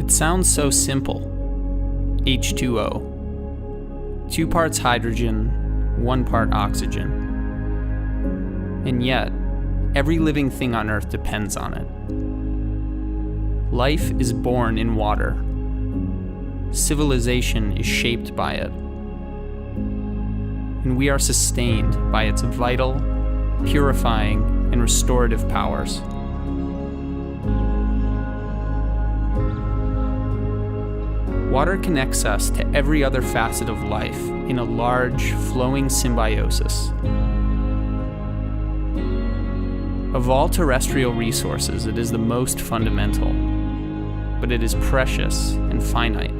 It sounds so simple. H2O. 2 parts hydrogen, 1 part oxygen. And yet, every living thing on Earth depends on it. Life is born in water. Civilization is shaped by it. And we are sustained by its vital, purifying, and restorative powers. Water connects us to every other facet of life in a large, flowing symbiosis. Of all terrestrial resources, it is the most fundamental, but it is precious and finite.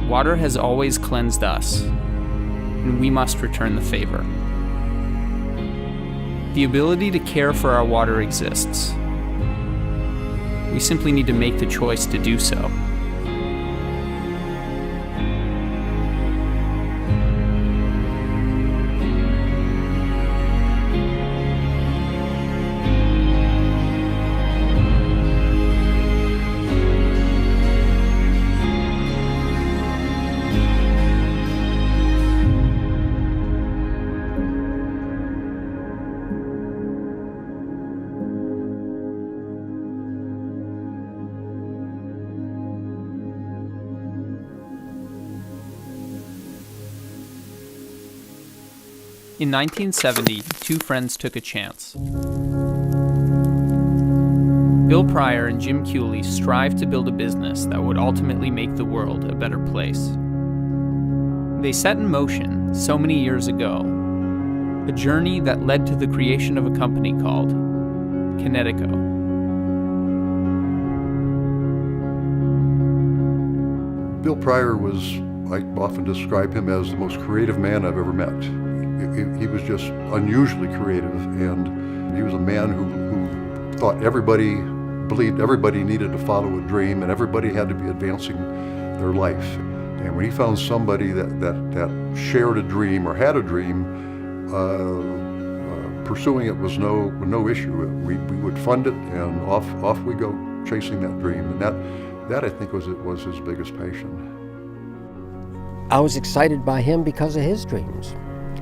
Water has always cleansed us, and we must return the favor. The ability to care for our water exists. We simply need to make the choice to do so. In 1970, 2 friends took a chance. Bill Pryor and Jim Cooley strived to build a business that would ultimately make the world a better place. They set in motion, so many years ago, a journey that led to the creation of a company called Kinetico. Bill Pryor was, I often describe him as the most creative man I've ever met. He was just unusually creative, and he was a man who thought believed everybody needed to follow a dream, and everybody had to be advancing their life. And when he found somebody that shared a dream or had a dream, pursuing it was no issue. We would fund it, and off we go chasing that dream. And that I think was his biggest passion. I was excited by him because of his dreams.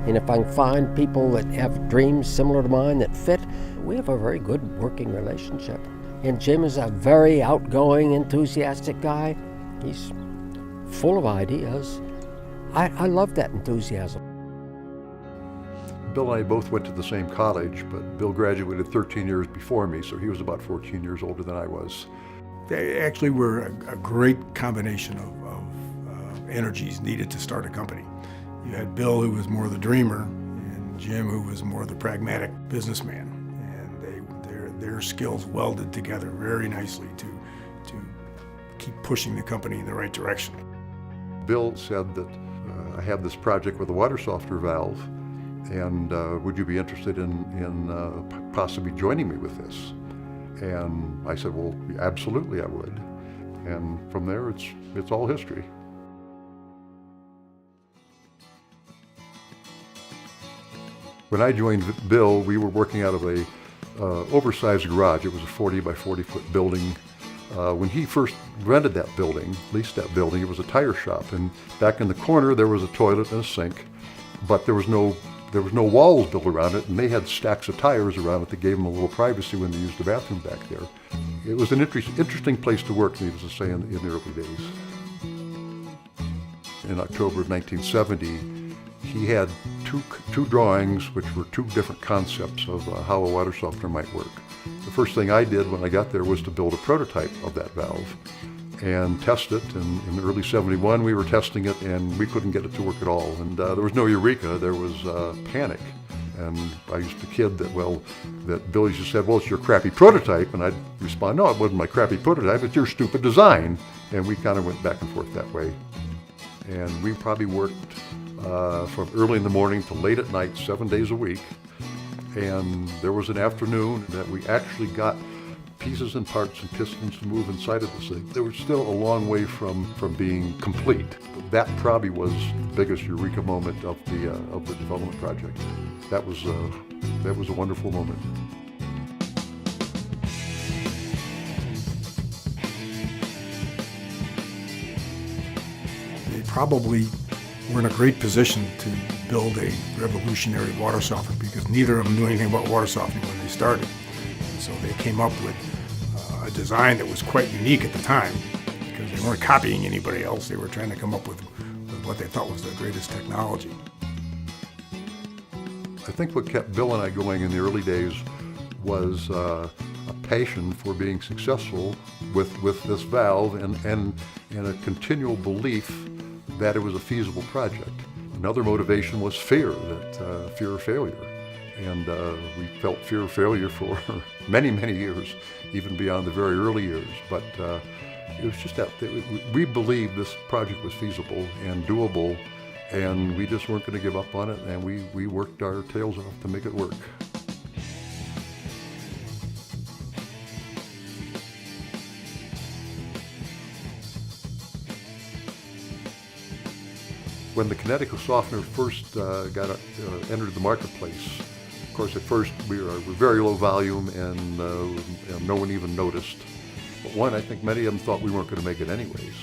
And if I can find people that have dreams similar to mine that fit, we have a very good working relationship. And Jim is a very outgoing, enthusiastic guy. He's full of ideas. I love that enthusiasm. Bill and I both went to the same college, but Bill graduated 13 years before me, so he was about 14 years older than I was. They actually were a great combination of energies needed to start a company. You had Bill, who was more the dreamer, and Jim, who was more the pragmatic businessman. And their skills welded together very nicely to keep pushing the company in the right direction. Bill said that I have this project with a water softener valve, and would you be interested in possibly joining me with this? And I said, well, absolutely I would. And from there, it's all history. When I joined Bill, we were working out of a oversized garage. It was a 40 by 40 foot building. When he first rented that building, leased that building, it was a tire shop. And back in the corner, there was a toilet and a sink, but there was no walls built around it, and they had stacks of tires around it that gave them a little privacy when they used the bathroom back there. It was an interesting place to work, needless to say, in the early days. In October of 1970, he had two drawings which were 2 different concepts of how a water softener might work. The first thing I did when I got there was to build a prototype of that valve and test it. And in early '71, we were testing it, and we couldn't get it to work at all. And there was no eureka, there was panic. And I used to kid that Billy just said, well, it's your crappy prototype. And I'd respond, no, it wasn't my crappy prototype, it's your stupid design. And we kind of went back and forth that way. And we probably worked from early in the morning to late at night, 7 days a week. And there was an afternoon that we actually got pieces and parts and pistons to move inside of this thing. They were still a long way from being complete. That probably was the biggest eureka moment of the development project. That was a wonderful moment. probably were in a great position to build a revolutionary water softener because neither of them knew anything about water softening when they started. And so they came up with a design that was quite unique at the time because they weren't copying anybody else. They were trying to come up with what they thought was the greatest technology. I think what kept Bill and I going in the early days was a passion for being successful with this valve and a continual belief that it was a feasible project. Another motivation was fear of failure. And we felt fear of failure for many, many years, even beyond the very early years. But it was just that we believed this project was feasible and doable, and we just weren't going to give up on it, and we worked our tails off to make it work. When the Kinetico softener first entered the marketplace, of course, at first we were very low volume and no one even noticed. But one, I think many of them thought we weren't going to make it anyways.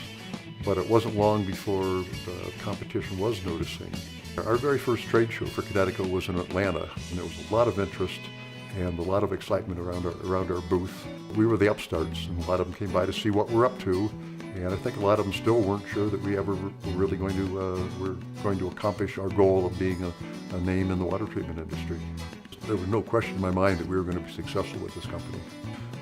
But it wasn't long before the competition was noticing. Our very first trade show for Kinetico was in Atlanta, and there was a lot of interest and a lot of excitement around our booth. We were the upstarts, and a lot of them came by to see what we're up to. And I think a lot of them still weren't sure that we ever were really going to accomplish our goal of being a name in the water treatment industry. There was no question in my mind that we were going to be successful with this company.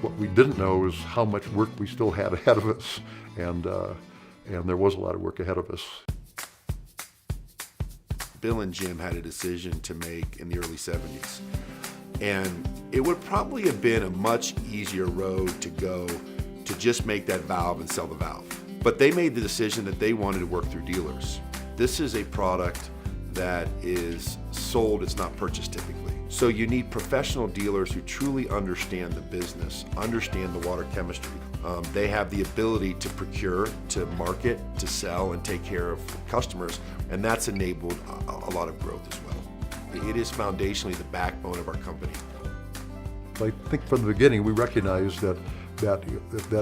What we didn't know is how much work we still had ahead of us, and there was a lot of work ahead of us. Bill and Jim had a decision to make in the early 70s, and it would probably have been a much easier road to go to just make that valve and sell the valve. But they made the decision that they wanted to work through dealers. This is a product that is sold, it's not purchased typically. So you need professional dealers who truly understand the business, understand the water chemistry. They have the ability to procure, to market, to sell, and take care of customers, and that's enabled a lot of growth as well. It is foundationally the backbone of our company. I think from the beginning we recognized that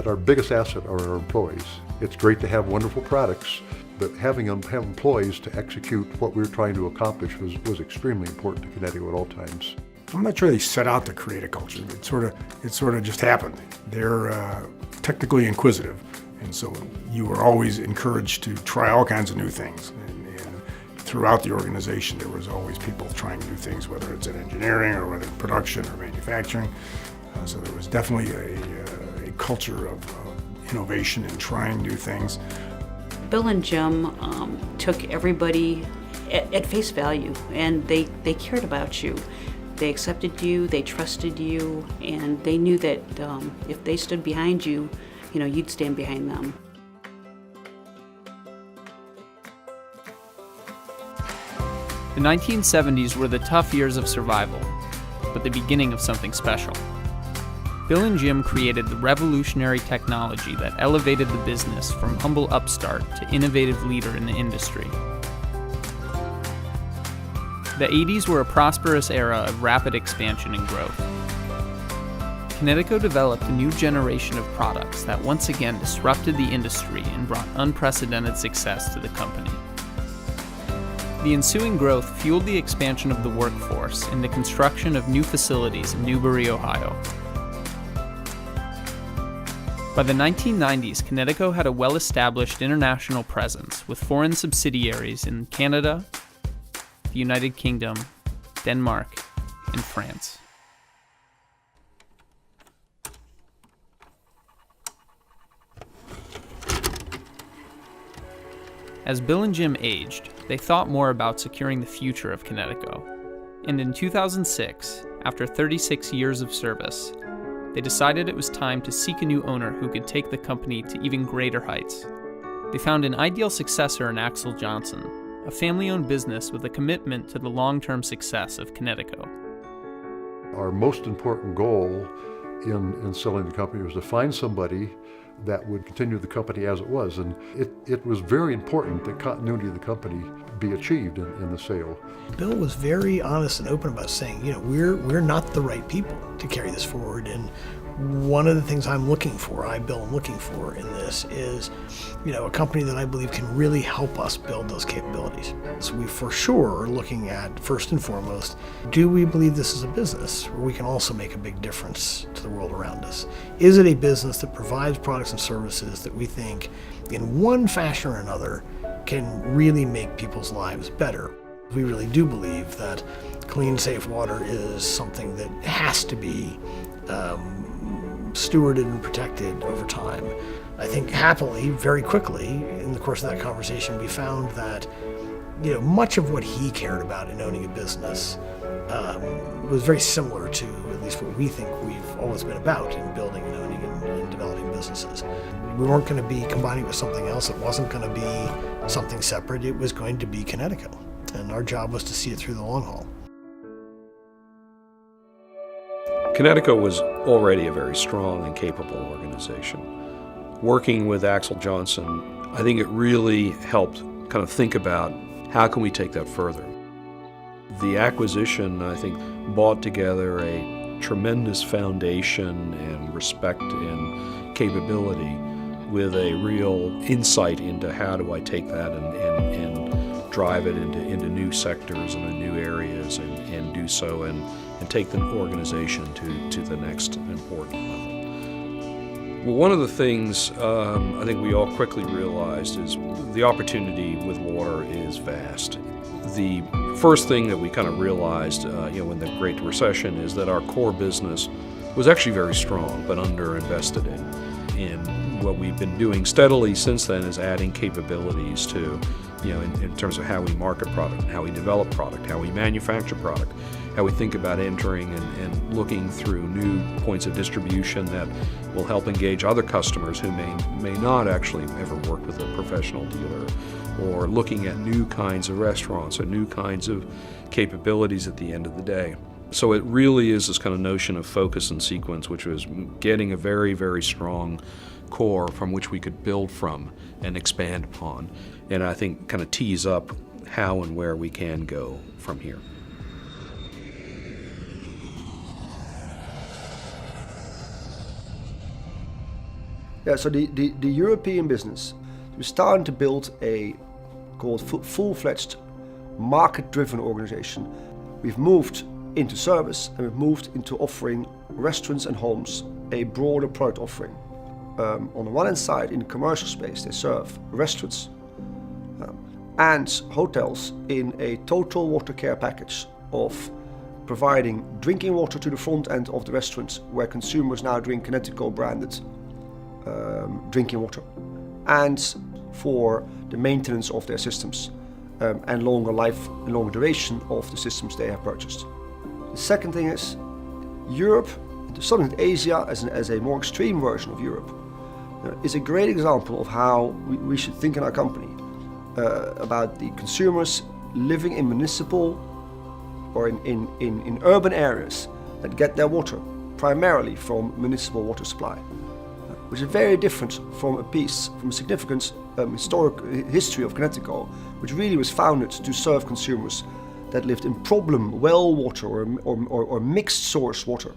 our biggest asset are our employees. It's great to have wonderful products, but have employees to execute what we were trying to accomplish was extremely important to Kinetico at all times. I'm not sure they set out to create a culture. It sort of just happened. They're technically inquisitive, and so you were always encouraged to try all kinds of new things. And throughout the organization, there was always people trying new things, whether it's in engineering or whether it's production or manufacturing. So there was definitely a culture of innovation and trying new things. Bill and Jim took everybody at face value, and they cared about you. They accepted you, they trusted you, and they knew that if they stood behind you, you'd stand behind them. The 1970s were the tough years of survival, but the beginning of something special. Bill and Jim created the revolutionary technology that elevated the business from humble upstart to innovative leader in the industry. The 80s were a prosperous era of rapid expansion and growth. Kinetico developed a new generation of products that once again disrupted the industry and brought unprecedented success to the company. The ensuing growth fueled the expansion of the workforce and the construction of new facilities in Newbury, Ohio. By the 1990s, Kinetico had a well-established international presence with foreign subsidiaries in Canada, the United Kingdom, Denmark, and France. As Bill and Jim aged, they thought more about securing the future of Kinetico. And in 2006, after 36 years of service, they decided it was time to seek a new owner who could take the company to even greater heights. They found an ideal successor in Axel Johnson, a family-owned business with a commitment to the long-term success of Kinetico. Our most important goal in selling the company was to find somebody that would continue the company as it was, and it was very important that continuity of the company be achieved in the sale. Bill was very honest and open about saying, we're not the right people to carry this forward, and One of the things I'm looking for, Bill, am looking for in this is, a company that I believe can really help us build those capabilities. So we for sure are looking at, first and foremost, do we believe this is a business where we can also make a big difference to the world around us? Is it a business that provides products and services that we think, in one fashion or another, can really make people's lives better? We really do believe that clean, safe water is something that has to be stewarded and protected over time. I think happily, very quickly, in the course of that conversation, we found that much of what he cared about in owning a business was very similar to at least what we think we've always been about in building and owning and developing businesses. We weren't going to be combining with something else. It wasn't going to be something separate. It was going to be Kinetico, and our job was to see it through the long haul. Kinetico was already a very strong and capable organization. Working with Axel Johnson, I think it really helped kind of think about how can we take that further. The acquisition, I think, brought together a tremendous foundation and respect and capability with a real insight into how do I take that and drive it into new sectors and new areas and do so and take the organization to the next important level. Well, one of the things I think we all quickly realized is the opportunity with water is vast. The first thing that we kind of realized in the Great Recession is that our core business was actually very strong but underinvested in. And what we've been doing steadily since then is adding capabilities to, in terms of how we market product, how we develop product, how we manufacture product, how we think about entering and looking through new points of distribution that will help engage other customers who may not actually ever work with a professional dealer, or looking at new kinds of restaurants or new kinds of capabilities at the end of the day. So it really is this kind of notion of focus and sequence, which was getting a very, very strong core from which we could build from and expand upon, and I think kind of tease up how and where we can go from here. Yeah, so the European business, we're starting to build a full-fledged market-driven organization. We've moved into service and we've moved into offering restaurants and homes a broader product offering. On the one hand side, in the commercial space, they serve restaurants and hotels in a total water care package of providing drinking water to the front end of the restaurant, where consumers now drink Kinetico branded drinking water, and for the maintenance of their systems and longer life and longer duration of the systems they have purchased. The second thing is Europe, to some extent Asia as a more extreme version of Europe, is a great example of how we should think in our company about the consumers living in municipal or in urban areas that get their water primarily from municipal water supply, which is very different from a significant historic history of Kinetico, which really was founded to serve consumers that lived in problem well water or mixed source water.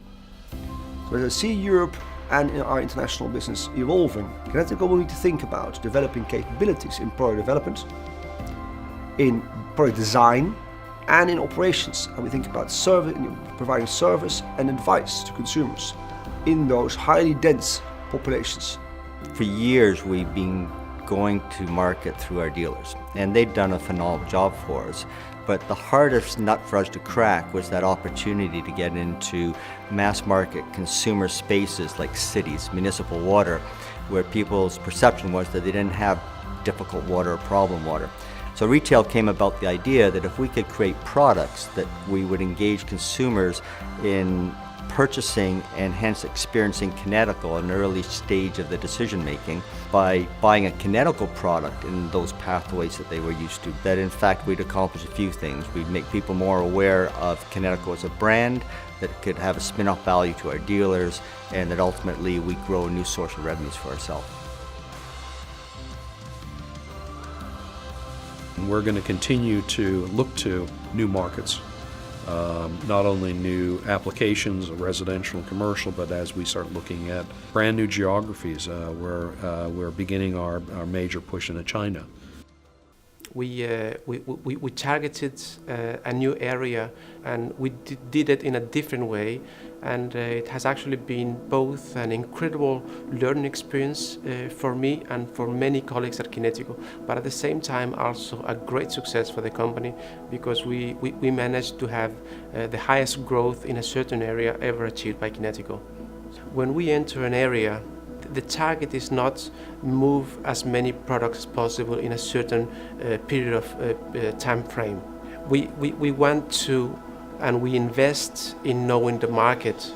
So as I see Europe and in our international business evolving, Kinetico will need to think about developing capabilities in product development, in product design, and in operations. And we think about providing service and advice to consumers in those highly dense populations. For years we've been going to market through our dealers, and they've done a phenomenal job for us. But the hardest nut for us to crack was that opportunity to get into mass market consumer spaces like cities, municipal water, where people's perception was that they didn't have difficult water or problem water. So retail came about the idea that if we could create products that we would engage consumers in purchasing and hence experiencing Kinetico at an early stage of the decision making by buying a Kinetico product in those pathways that they were used to, that in fact we'd accomplish a few things. We'd make people more aware of Kinetico as a brand that could have a spin-off value to our dealers, and that ultimately we grow a new source of revenues for ourselves. And we're going to continue to look to new markets not only new applications, residential and commercial, but as we start looking at brand new geographies, we're beginning our major push into China. We targeted a new area, and we did it in a different way, and it has actually been both an incredible learning experience for me and for many colleagues at Kinetico, but at the same time also a great success for the company, because we managed to have the highest growth in a certain area ever achieved by Kinetico. When we enter an area, the target is not move as many products as possible in a certain period of time frame. We want to, and we invest in knowing the market,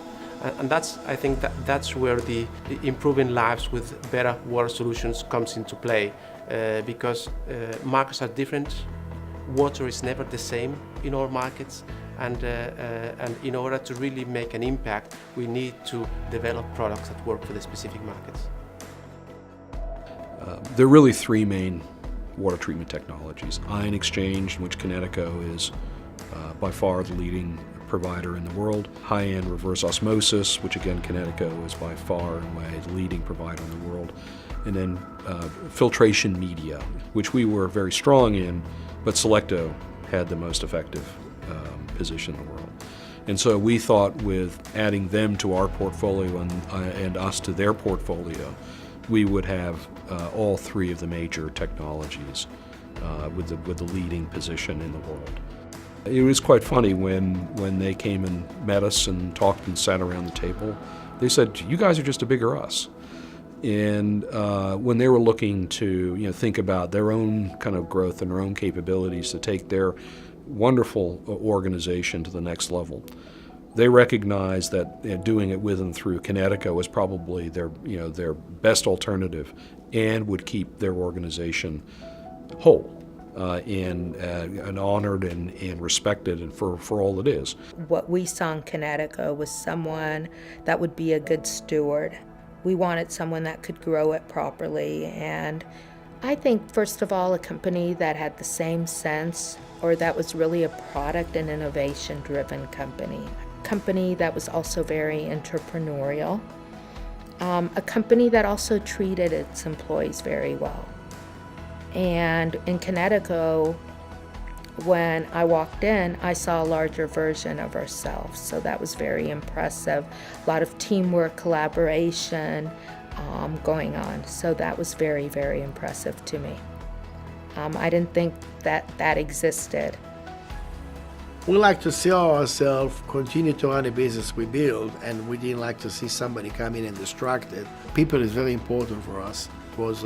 and I think that's where the improving lives with better water solutions comes into play, because markets are different. Water is never the same in all markets. And in order to really make an impact, we need to develop products that work for the specific markets. There are really three main water treatment technologies. Ion exchange, in which Kinetico is by far the leading provider in the world. High-end reverse osmosis, which again Kinetico is by far and away the leading provider in the world. And then filtration media, which we were very strong in, but Selecto had the most effective position in the world. And so we thought with adding them to our portfolio and us to their portfolio, we would have all three of the major technologies with the leading position in the world. It was quite funny when they came and met us and talked and sat around the table. They said, "You guys are just a bigger us." And when they were looking to think about their own kind of growth and their own capabilities to take their wonderful organization to the next level, they recognized that doing it with and through Kinetico was probably their best alternative, and would keep their organization whole and honored and respected and for all it is. What we saw in Kinetico was someone that would be a good steward. We wanted someone that could grow it properly, and I think, first of all, a company that had the same sense, or that was really a product and innovation-driven company. A company that was also very entrepreneurial. A company that also treated its employees very well. And in Kinetico, when I walked in, I saw a larger version of ourselves, so that was very impressive. A lot of teamwork, collaboration going on, so that was very, very impressive to me. I didn't think that existed. We like to see ourselves continue to run a business we build, and we didn't like to see somebody come in and distract it. People is very important for us, because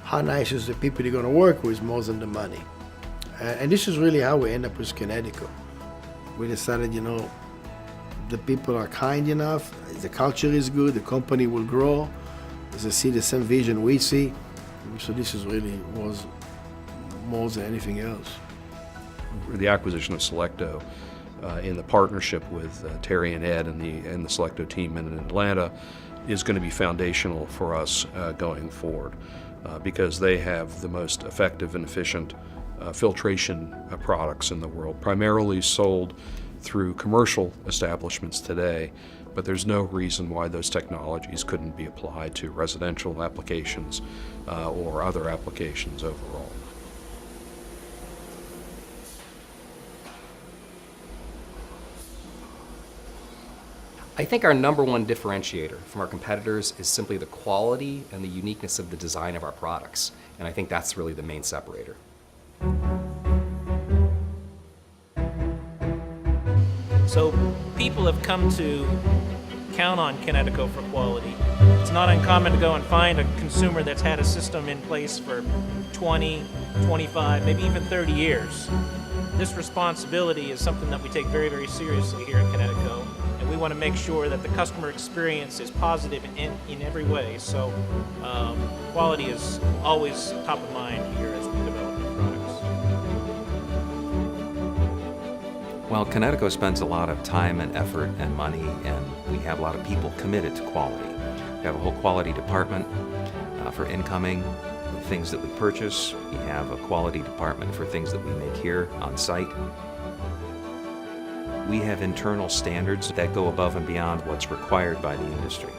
how nice is the people you're going to work with more than the money. And this is really how we end up with Kinetico. We decided, the people are kind enough, the culture is good, the company will grow, they see the same vision we see. So this is really was more than anything else. The acquisition of Selecto in the partnership with Terry and Ed and the Selecto team in Atlanta is going to be foundational for us going forward, because they have the most effective and efficient filtration products in the world, primarily sold through commercial establishments today, but there's no reason why those technologies couldn't be applied to residential applications or other applications overall. I think our number one differentiator from our competitors is simply the quality and the uniqueness of the design of our products, and I think that's really the main separator. So people have come to count on Kinetico for quality. It's not uncommon to go and find a consumer that's had a system in place for 20, 25, maybe even 30 years. This responsibility is something that we take very, very seriously here at Kinetico, and we want to make sure that the customer experience is positive in every way. So quality is always top of mind here as we develop new products. Well, Kinetico spends a lot of time and effort and money, and we have a lot of people committed to quality. We have a whole quality department for incoming things that we purchase. We have a quality department for things that we make here on site. We have internal standards that go above and beyond what's required by the industry.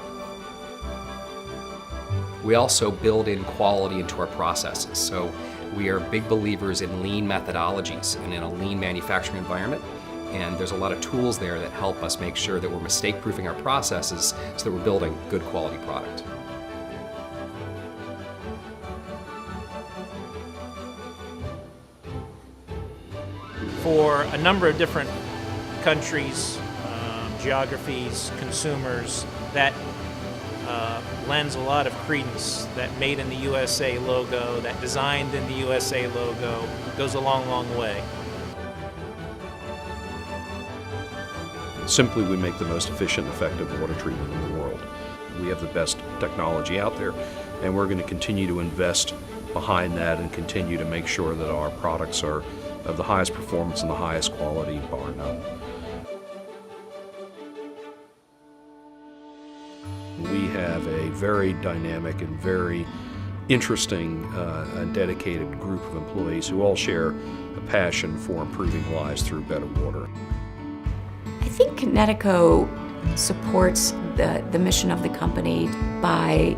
We also build in quality into our processes. So we are big believers in lean methodologies and in a lean manufacturing environment. And there's a lot of tools there that help us make sure that we're mistake-proofing our processes so that we're building good quality product. For a number of different countries, geographies, consumers, that lends a lot of credence. That made in the USA logo, that designed in the USA logo, goes a long, long way. Simply, we make the most efficient, effective water treatment in the world. We have the best technology out there, and we're going to continue to invest behind that and continue to make sure that our products are of the highest performance and the highest quality, bar none. We have a very dynamic and very interesting and dedicated group of employees who all share a passion for improving lives through better water. I think Kinetico supports the mission of the company by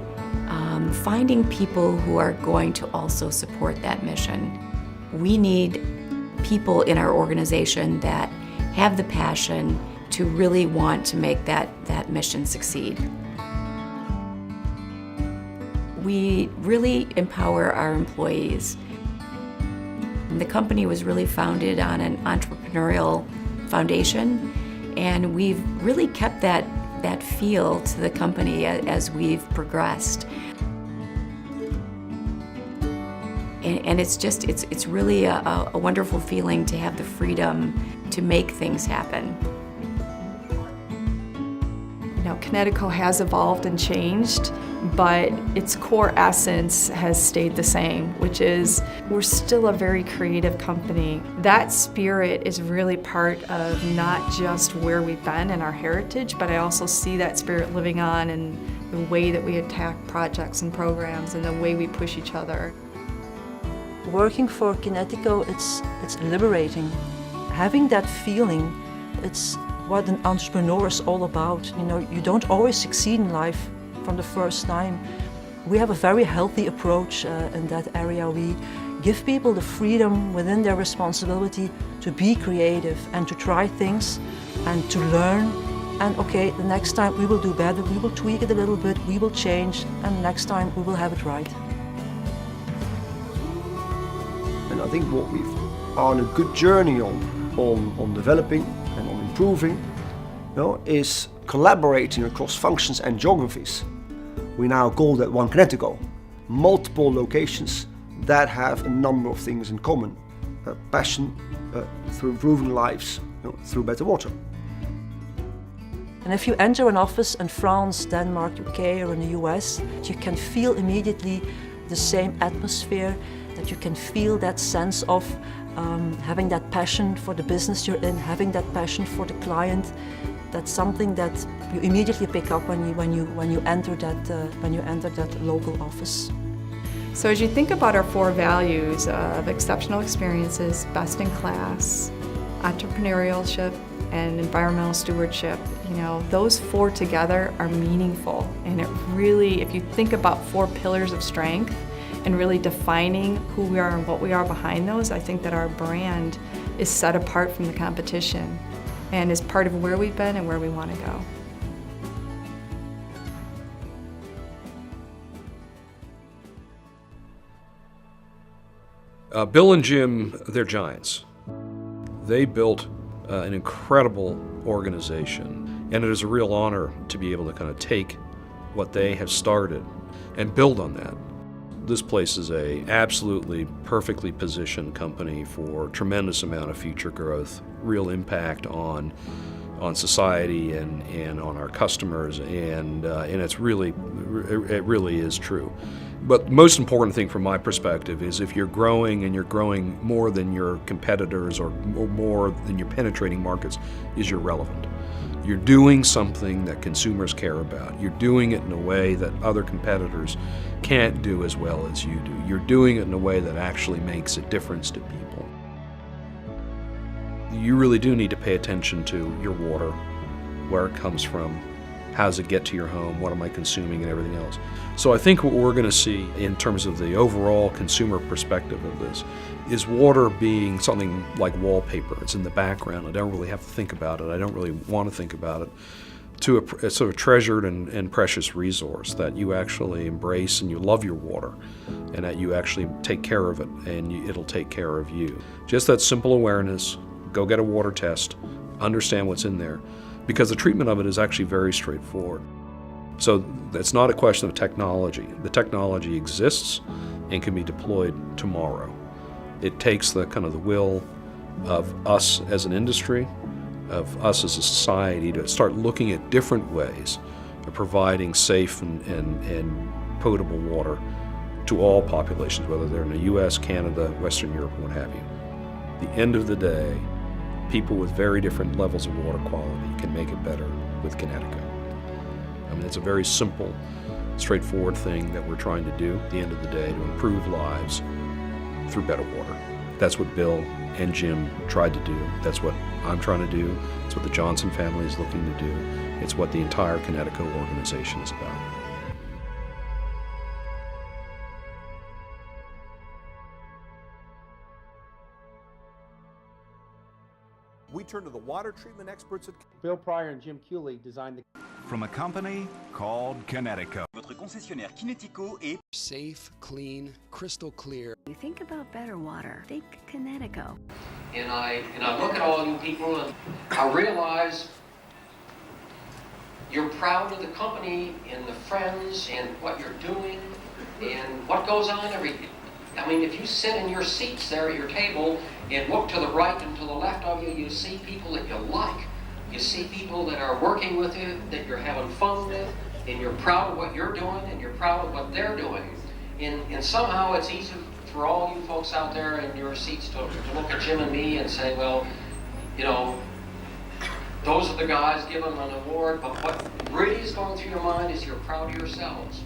finding people who are going to also support that mission. We need people in our organization that have the passion to really want to make that mission succeed. We really empower our employees. The company was really founded on an entrepreneurial foundation, and we've really kept that feel to the company as we've progressed. And it's really a wonderful feeling to have the freedom to make things happen. You know, Kinetico has evolved and changed, but its core essence has stayed the same, which is we're still a very creative company. That spirit is really part of not just where we've been and our heritage, but I also see that spirit living on in the way that we attack projects and programs and the way we push each other. Working for Kinetico, it's liberating. Having that feeling, it's what an entrepreneur is all about. You know, you don't always succeed in life from the first time. We have a very healthy approach in that area. We give people the freedom within their responsibility to be creative and to try things and to learn. And okay, the next time we will do better, we will tweak it a little bit, we will change, and next time we will have it right. And I think what we've on a good journey on developing and on improving, you know, is collaborating across functions and geographies. We now call that One Kinetico. Multiple locations that have a number of things in common. Passion through improving lives, you know, through better water. And if you enter an office in France, Denmark, UK, or in the US, you can feel immediately the same atmosphere, that you can feel that sense of having that passion for the business you're in, having that passion for the client. That's something that you immediately pick up when you enter that local office. So as you think about our 4 values of exceptional experiences, best in class, entrepreneurship, and environmental stewardship, you know, those 4 together are meaningful. And it really, if you think about 4 pillars of strength and really defining who we are and what we are behind those, I think that our brand is set apart from the competition and is part of where we've been and where we want to go. Bill and Jim, they're giants. They built an incredible organization, and it is a real honor to be able to kind of take what they have started and build on that. This place is a absolutely perfectly positioned company for tremendous amount of future growth, real impact on society and on our customers, and it really is true. But the most important thing from my perspective is if you're growing and you're growing more than your competitors or more than your penetrating markets, is you're relevant. You're doing something that consumers care about. You're doing it in a way that other competitors can't do as well as you do. You're doing it in a way that actually makes a difference to people. you really do need to pay attention to your water, where it comes from, how does it get to your home, what am I consuming, and everything else. So I think what we're going to see in terms of the overall consumer perspective of this is water being something like wallpaper. It's in the background. I don't really have to think about it. I don't really want to think about it. To a sort of treasured and precious resource that you actually embrace, and you love your water, and that you actually take care of it, and it'll take care of you. Just that simple awareness, go get a water test, understand what's in there, because the treatment of it is actually very straightforward. So it's not a question of technology. The technology exists and can be deployed tomorrow. It takes the kind of the will of us as an industry, of us as a society, to start looking at different ways of providing safe and potable water to all populations, whether they're in the US, Canada, Western Europe, and what have you. At the end of the day, people with very different levels of water quality can make it better with Kinetico. I mean, it's a very simple, straightforward thing that we're trying to do at the end of the day to improve lives through better water. That's what Bill and Jim tried to do. That's what I'm trying to do. It's what the Johnson family is looking to do. It's what the entire Kinetico organization is about. We turn to the water treatment experts at Bill Pryor and Jim Cooley designed the from a company called Kinetico. Votre concessionnaire Kinetico est safe, clean, crystal clear. You think about better water, think Kinetico. And I look at all you people and I realize you're proud of the company and the friends and what you're doing and what goes on every day. I mean, if you sit in your seats there at your table and look to the right and to the left of you, you see people that you like. You see people that are working with you, that you're having fun with, and you're proud of what you're doing, and you're proud of what they're doing. And somehow it's easy for all you folks out there in your seats to look at Jim and me and say, well, you know, those are the guys giving an award, but what really is going through your mind is you're proud of yourselves.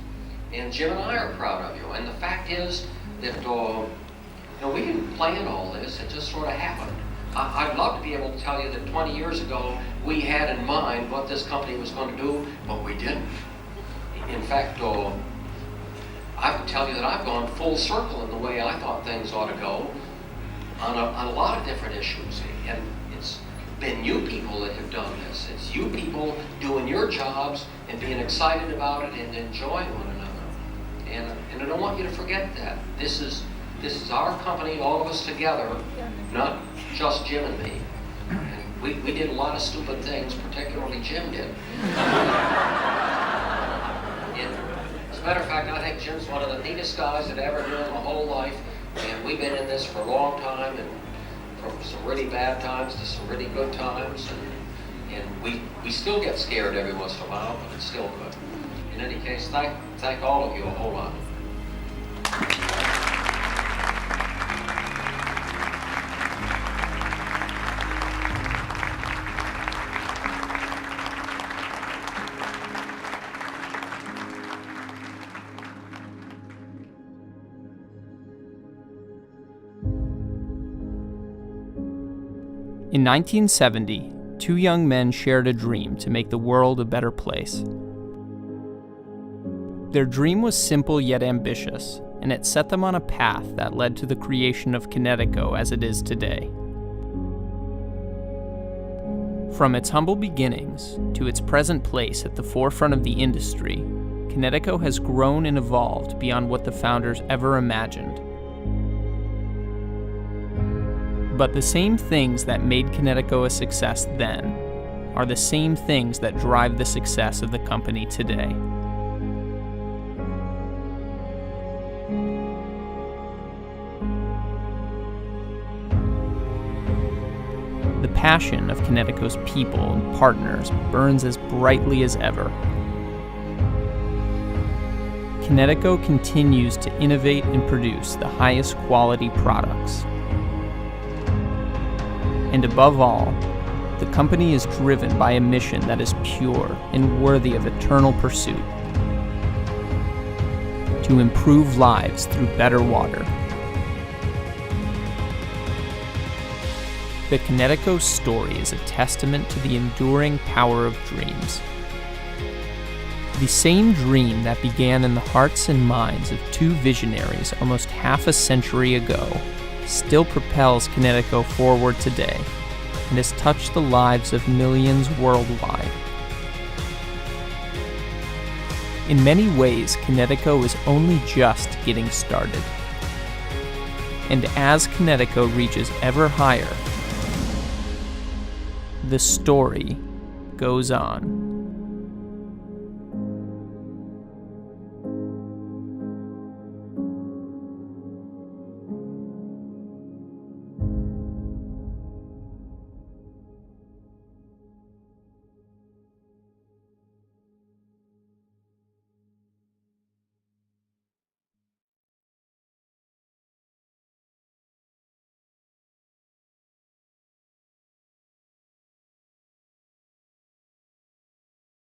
And Jim and I are proud of you. And the fact is that we didn't plan all this, it just sort of happened. I'd love to be able to tell you that 20 years ago we had in mind what this company was going to do, but we didn't. In fact, I can tell you that I've gone full circle in the way I thought things ought to go on a lot of different issues. And it's been you people that have done this. It's you people doing your jobs and being excited about it and enjoying one another. And I don't want you to forget that. This is our company, all of us together, not just Jim and me. And we did a lot of stupid things, particularly Jim did. As a matter of fact, I think Jim's one of the neatest guys that ever knew in my whole life. And we've been in this for a long time, and from some really bad times to some really good times. And we still get scared every once in a while, but it's still good. In any case, thank all of you a whole lot. In 1970, two young men shared a dream to make the world a better place. Their dream was simple yet ambitious, and it set them on a path that led to the creation of Kinetico as it is today. From its humble beginnings to its present place at the forefront of the industry, Kinetico has grown and evolved beyond what the founders ever imagined. But the same things that made Kinetico a success then are the same things that drive the success of the company today. The passion of Kinetico's people and partners burns as brightly as ever. Kinetico continues to innovate and produce the highest quality products. And above all, the company is driven by a mission that is pure and worthy of eternal pursuit: to improve lives through better water. The Kinetico Story is a testament to the enduring power of dreams. The same dream that began in the hearts and minds of two visionaries almost half a century ago still propels Kinetico forward today and has touched the lives of millions worldwide. In many ways, Kinetico is only just getting started. And as Kinetico reaches ever higher, the story goes on.